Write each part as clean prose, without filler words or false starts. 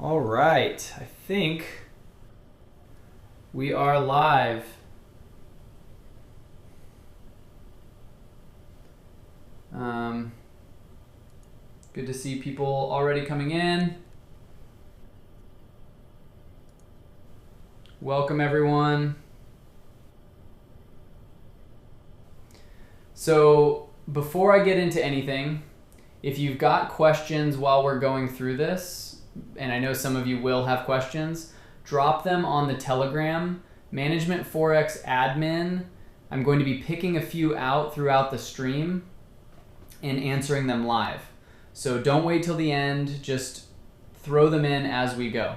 All right, I think we are live. Good to see people already coming in. Welcome everyone. So before I get into anything, if you've got questions while we're going through this, and I know some of you will have questions, drop them on the Telegram, Management Forex Admin. I'm going to be picking a few out throughout the stream and answering them live. So don't wait till the end, just throw them in as we go.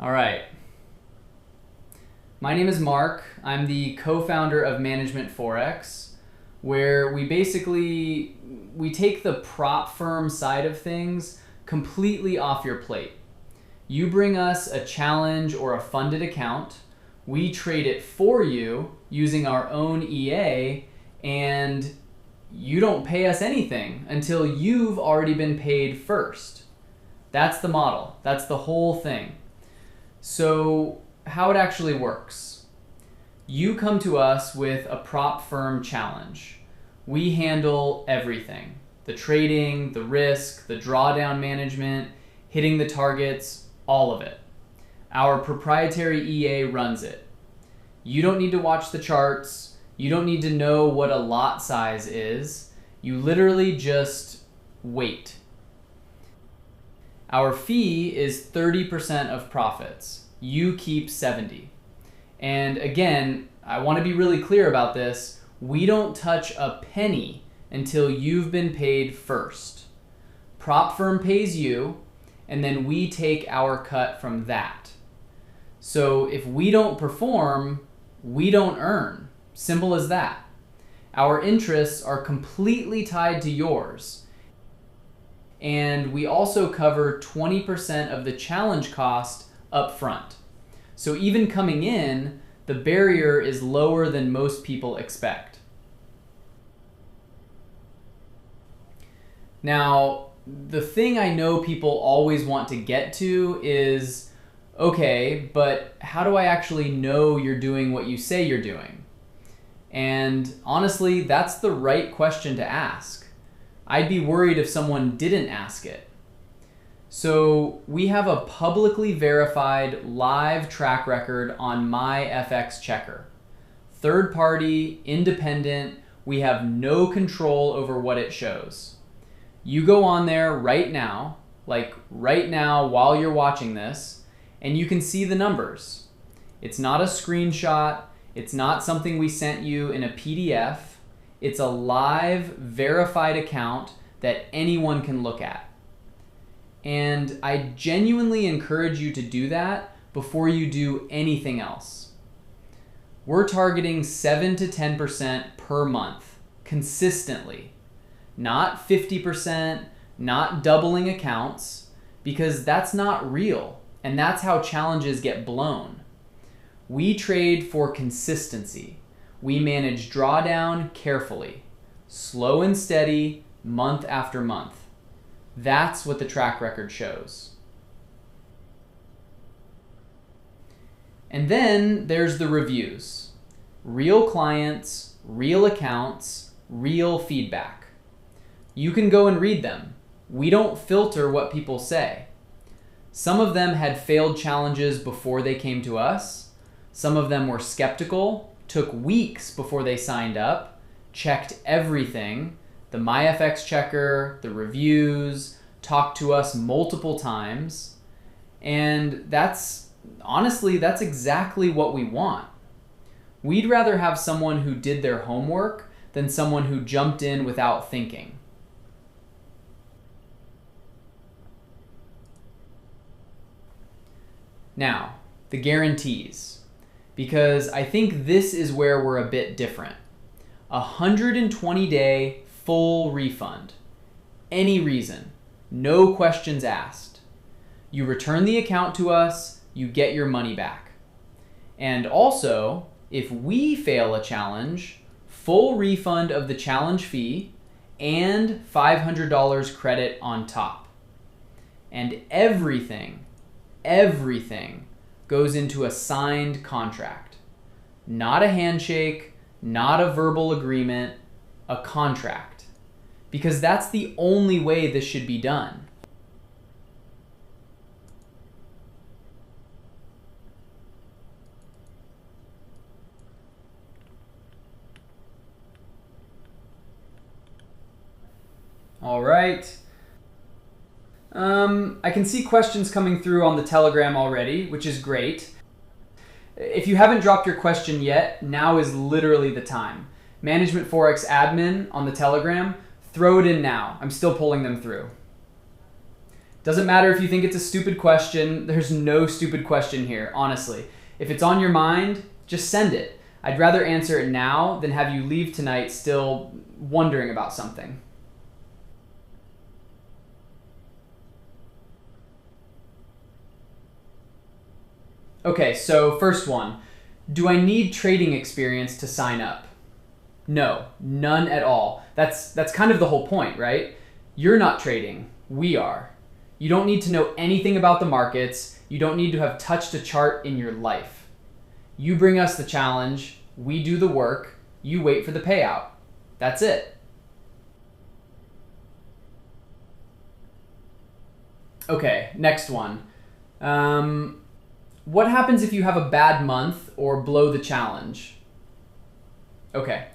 All right. My name is Mark. I'm the co-founder of Management Forex, where we take the prop firm side of things completely off your plate. You bring us a challenge or a funded account, we trade it for you using our own EA, and you don't pay us anything until you've already been paid first. That's the model. That's the whole thing. So how it actually works. You come to us with a prop firm challenge. We handle everything. The trading, the risk, the drawdown management, hitting the targets, all of it. Our proprietary EA runs it. You don't need to watch the charts. You don't need to know what a lot size is. You literally just wait. Our fee is 30% of profits. You keep 70%. And again, I want to be really clear about this. We don't touch a penny until you've been paid first. Prop firm pays you, and then we take our cut from that. So if we don't perform, we don't earn. Simple as that. Our interests are completely tied to yours. And we also cover 20% of the challenge cost up front. So even coming in, the barrier is lower than most people expect. Now, the thing I know people always want to get to is, okay, but how do I actually know you're doing what you say you're doing? And honestly, that's the right question to ask. I'd be worried if someone didn't ask it. So we have a publicly verified live track record on MyFX Checker. Third party, independent, we have no control over what it shows. You go on there right now, like right now while you're watching this, and you can see the numbers. It's not a screenshot. It's not something we sent you in a PDF. It's a live verified account that anyone can look at. And I genuinely encourage you to do that before you do anything else. We're targeting 7 to 10% per month, consistently. Not 50%, not doubling accounts, because that's not real, and that's how challenges get blown. We trade for consistency. We manage drawdown carefully, slow and steady, month after month. That's what the track record shows. And then there's the reviews. Real clients, real accounts, real feedback. You can go and read them. We don't filter what people say. Some of them had failed challenges before they came to us. Some of them were skeptical, took weeks before they signed up, checked everything, the MyFX Checker, the reviews, talked to us multiple times. And honestly, that's exactly what we want. We'd rather have someone who did their homework than someone who jumped in without thinking. Now, the guarantees, because I think this is where we're a bit different. 120-day full refund. Any reason. No questions asked. You return the account to us, you get your money back. And also, If we fail a challenge, full refund of the challenge fee and $500 credit on top. And everything goes into a signed contract. Not a handshake, not a verbal agreement, a contract. Because that's the only way this should be done. All right. I can see questions coming through on the Telegram already, which is great. If you haven't dropped your question yet, now is literally the time. Management Forex admin on the Telegram, throw it in now. I'm still pulling them through. Doesn't matter if you think it's a stupid question. There's no stupid question here, honestly. If it's on your mind, just send it. I'd rather answer it now than have you leave tonight still wondering about something. Okay, so first one. Do I need trading experience to sign up? No, none at all. That's kind of the whole point, right? You're not trading, we are. You don't need to know anything about the markets. You don't need to have touched a chart in your life. You bring us the challenge, we do the work, you wait for the payout. That's it. Okay, next one. What happens if you have a bad month or blow the challenge? Okay,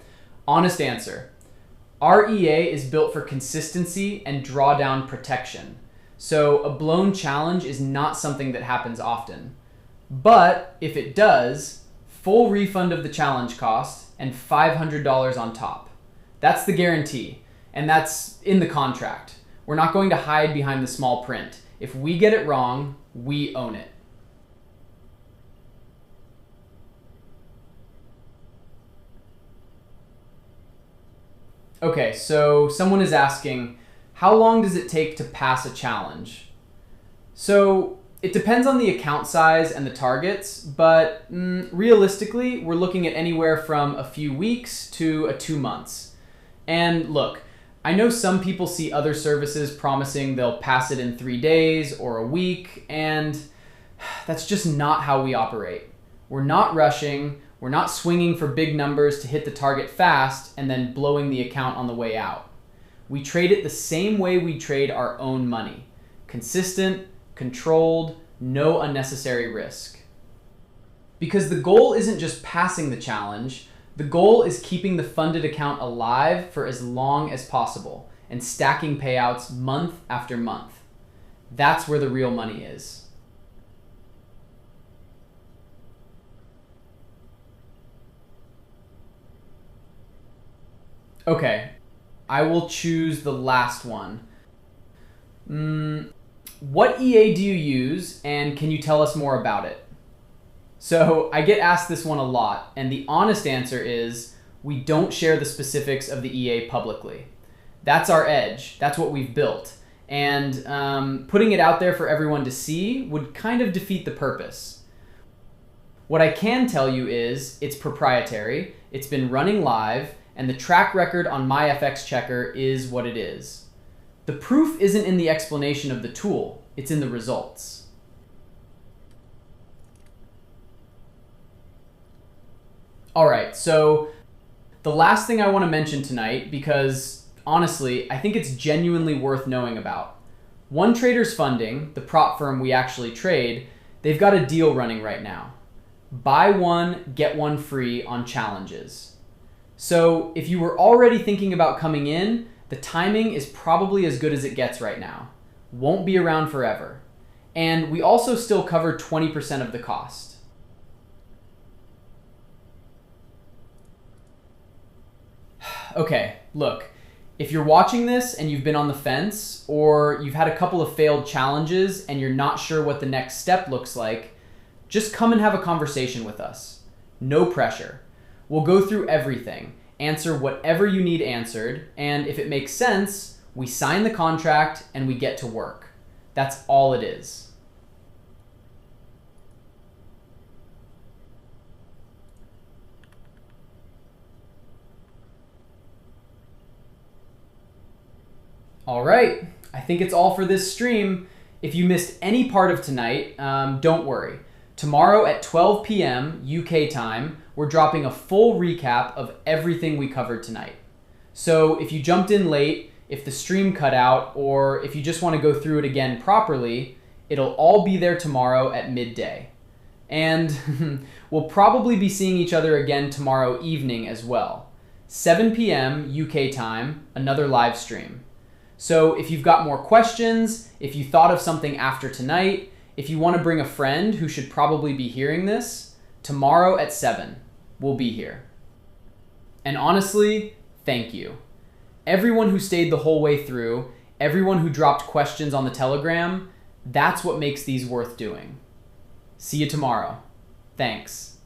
honest answer. Our EA is built for consistency and drawdown protection. So a blown challenge is not something that happens often. But if it does, full refund of the challenge cost and $500 on top. That's the guarantee, and that's in the contract. We're not going to hide behind the small print. If we get it wrong, we own it. Okay, so someone is asking, how long does it take to pass a challenge? So it depends on the account size and the targets, but realistically, we're looking at anywhere from a few weeks to 2 months. And look, I know some people see other services promising they'll pass it in 3 days or a week, and that's just not how we operate. We're not rushing. We're not swinging for big numbers to hit the target fast and then blowing the account on the way out. We trade it the same way we trade our own money. Consistent, controlled, no unnecessary risk. Because the goal isn't just passing the challenge, the goal is keeping the funded account alive for as long as possible and stacking payouts month after month. That's where the real money is. Okay, I will choose the last one. What EA do you use, and can you tell us more about it? So I get asked this one a lot, and the honest answer is we don't share the specifics of the EA publicly. That's our edge. That's what we've built. And putting it out there for everyone to see would kind of defeat the purpose. What I can tell you is it's proprietary, it's been running live, and the track record on my FX Checker is what it is. The proof isn't in the explanation of the tool, it's in the results. Alright, so the last thing I want to mention tonight, because honestly, I think it's genuinely worth knowing about. One Trader's Funding, the prop firm we actually trade, they've got a deal running right now. Buy one, get one free on challenges. So if you were already thinking about coming in, the timing is probably as good as it gets right now. Won't be around forever. And we also still cover 20% of the cost. Okay, look, if you're watching this and you've been on the fence, or you've had a couple of failed challenges and you're not sure what the next step looks like, just come and have a conversation with us. No pressure. We'll go through everything, answer whatever you need answered, and if it makes sense, we sign the contract and we get to work. That's all it is. . All right, I think it's all for this stream. If you missed any part of tonight, don't worry. Tomorrow at 12 p.m. UK time, we're dropping a full recap of everything we covered tonight. So if you jumped in late, if the stream cut out, or if you just want to go through it again properly, it'll all be there tomorrow at midday. And we'll probably be seeing each other again tomorrow evening as well. 7 p.m. UK time, another live stream. So if you've got more questions, if you thought of something after tonight, if you want to bring a friend who should probably be hearing this, tomorrow at 7, we'll be here. And honestly, thank you. Everyone who stayed the whole way through, everyone who dropped questions on the Telegram, that's what makes these worth doing. See you tomorrow. Thanks.